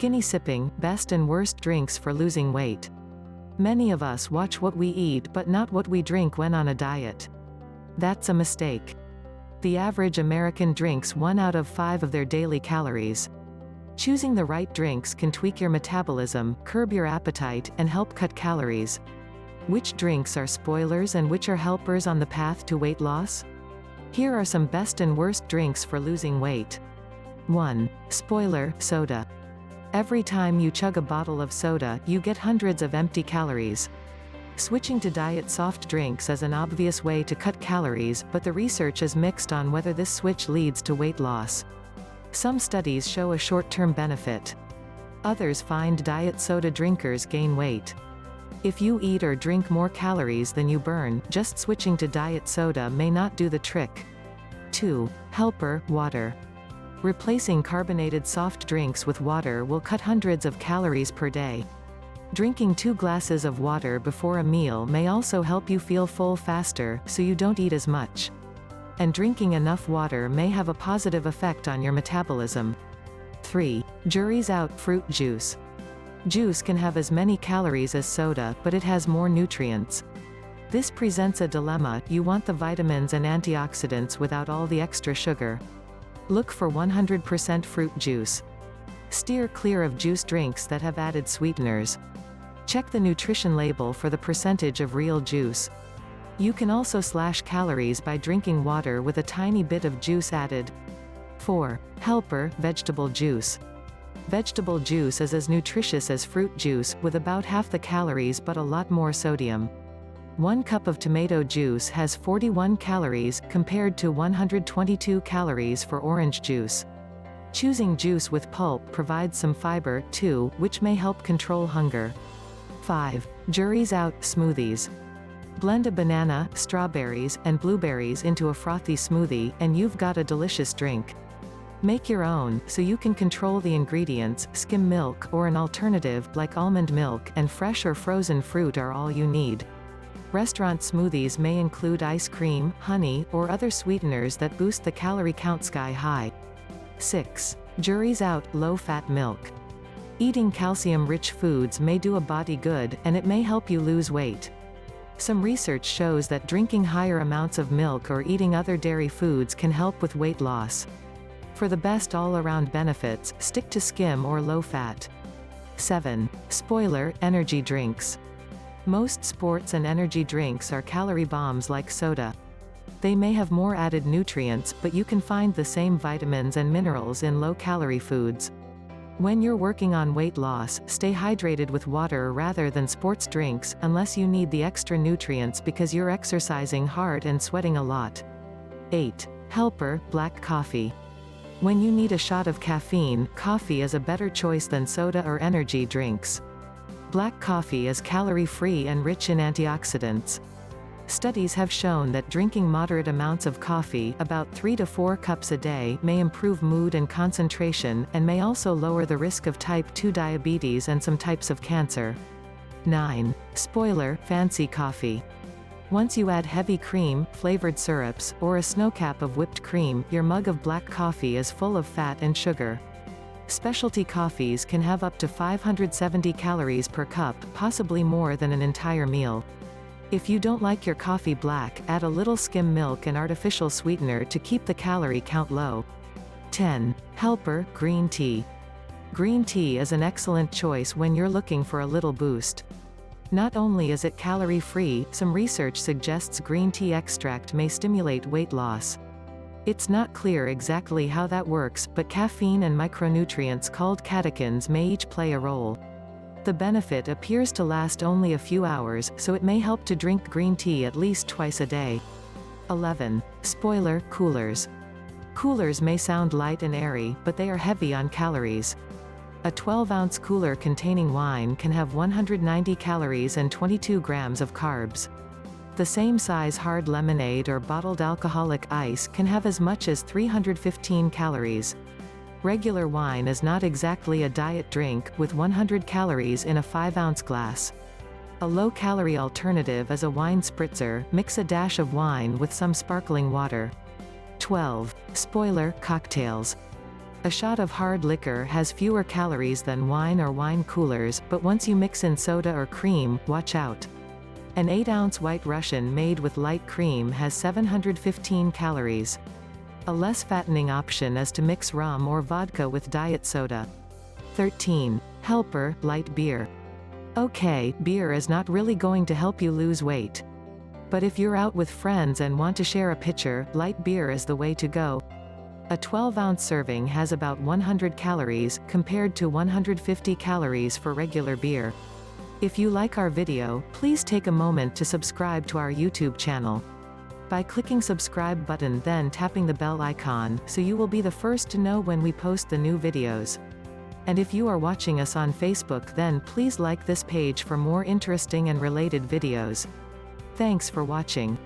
Skinny sipping, best and worst drinks for losing weight. Many of us watch what we eat but not what we drink when on a diet. That's a mistake. The average American drinks 1 out of 5 of their daily calories. Choosing the right drinks can tweak your metabolism, curb your appetite, and help cut calories. Which drinks are spoilers and which are helpers on the path to weight loss? Here are some best and worst drinks for losing weight. 1. Spoiler, soda. Every time you chug a bottle of soda, you get hundreds of empty calories. Switching to diet soft drinks is an obvious way to cut calories, but the research is mixed on whether this switch leads to weight loss. Some studies show a short-term benefit. Others find diet soda drinkers gain weight. If you eat or drink more calories than you burn, just switching to diet soda may not do the trick. 2. Helper, water. Replacing carbonated soft drinks with water will cut hundreds of calories per day. Drinking 2 glasses of water before a meal may also help you feel full faster, so you don't eat as much. And drinking enough water may have a positive effect on your metabolism. 3. Jury's out, fruit juice. Juice can have as many calories as soda, but it has more nutrients. This presents a dilemma: you want the vitamins and antioxidants without all the extra sugar. Look for 100% fruit juice. Steer clear of juice drinks that have added sweeteners. Check the nutrition label for the percentage of real juice. You can also slash calories by drinking water with a tiny bit of juice added. 4. Helper, vegetable juice. Vegetable juice is as nutritious as fruit juice, with about half the calories but a lot more sodium. 1 cup of tomato juice has 41 calories, compared to 122 calories for orange juice. Choosing juice with pulp provides some fiber, too, which may help control hunger. 5. Jury's out, smoothies. Blend a banana, strawberries, and blueberries into a frothy smoothie, and you've got a delicious drink. Make your own, so you can control the ingredients. Skim milk, or an alternative, like almond milk, and fresh or frozen fruit are all you need. Restaurant smoothies may include ice cream, honey, or other sweeteners that boost the calorie count sky high. 6. Jury's out, low-fat milk. Eating calcium-rich foods may do a body good, and it may help you lose weight. Some research shows that drinking higher amounts of milk or eating other dairy foods can help with weight loss. For the best all-around benefits, stick to skim or low-fat. 7. Spoiler, energy drinks. Most sports and energy drinks are calorie bombs like soda. They may have more added nutrients, but you can find the same vitamins and minerals in low-calorie foods. When you're working on weight loss, stay hydrated with water rather than sports drinks, unless you need the extra nutrients because you're exercising hard and sweating a lot. 8. Helper, black coffee. When you need a shot of caffeine, coffee is a better choice than soda or energy drinks. Black coffee is calorie-free and rich in antioxidants. Studies have shown that drinking moderate amounts of coffee, about 3 to 4 cups a day, may improve mood and concentration, and may also lower the risk of type 2 diabetes and some types of cancer. 9. Spoiler, fancy coffee. Once you add heavy cream, flavored syrups, or a snowcap of whipped cream, your mug of black coffee is full of fat and sugar. Specialty coffees can have up to 570 calories per cup, possibly more than an entire meal. If you don't like your coffee black, add a little skim milk and artificial sweetener to keep the calorie count low. 10. Helper, green tea. Green tea is an excellent choice when you're looking for a little boost. Not only is it calorie-free, some research suggests green tea extract may stimulate weight loss. It's not clear exactly how that works, but caffeine and micronutrients called catechins may each play a role. The benefit appears to last only a few hours, so it may help to drink green tea at least twice a day. 11. Spoiler, coolers. Coolers may sound light and airy, but they are heavy on calories. A 12-ounce cooler containing wine can have 190 calories and 22 grams of carbs. The same size hard lemonade or bottled alcoholic ice can have as much as 315 calories. Regular wine is not exactly a diet drink, with 100 calories in a 5-ounce glass. A low-calorie alternative is a wine spritzer. Mix a dash of wine with some sparkling water. 12. Spoiler, cocktails. A shot of hard liquor has fewer calories than wine or wine coolers, but once you mix in soda or cream, watch out. An 8-ounce White Russian made with light cream has 715 calories. A less fattening option is to mix rum or vodka with diet soda. 13. Helper, light beer. Okay, beer is not really going to help you lose weight. But if you're out with friends and want to share a pitcher, light beer is the way to go. A 12-ounce serving has about 100 calories, compared to 150 calories for regular beer. If you like our video, please take a moment to subscribe to our YouTube channel. By clicking subscribe button then tapping the bell icon, so you will be the first to know when we post the new videos. And if you are watching us on Facebook, then please like this page for more interesting and related videos. Thanks for watching.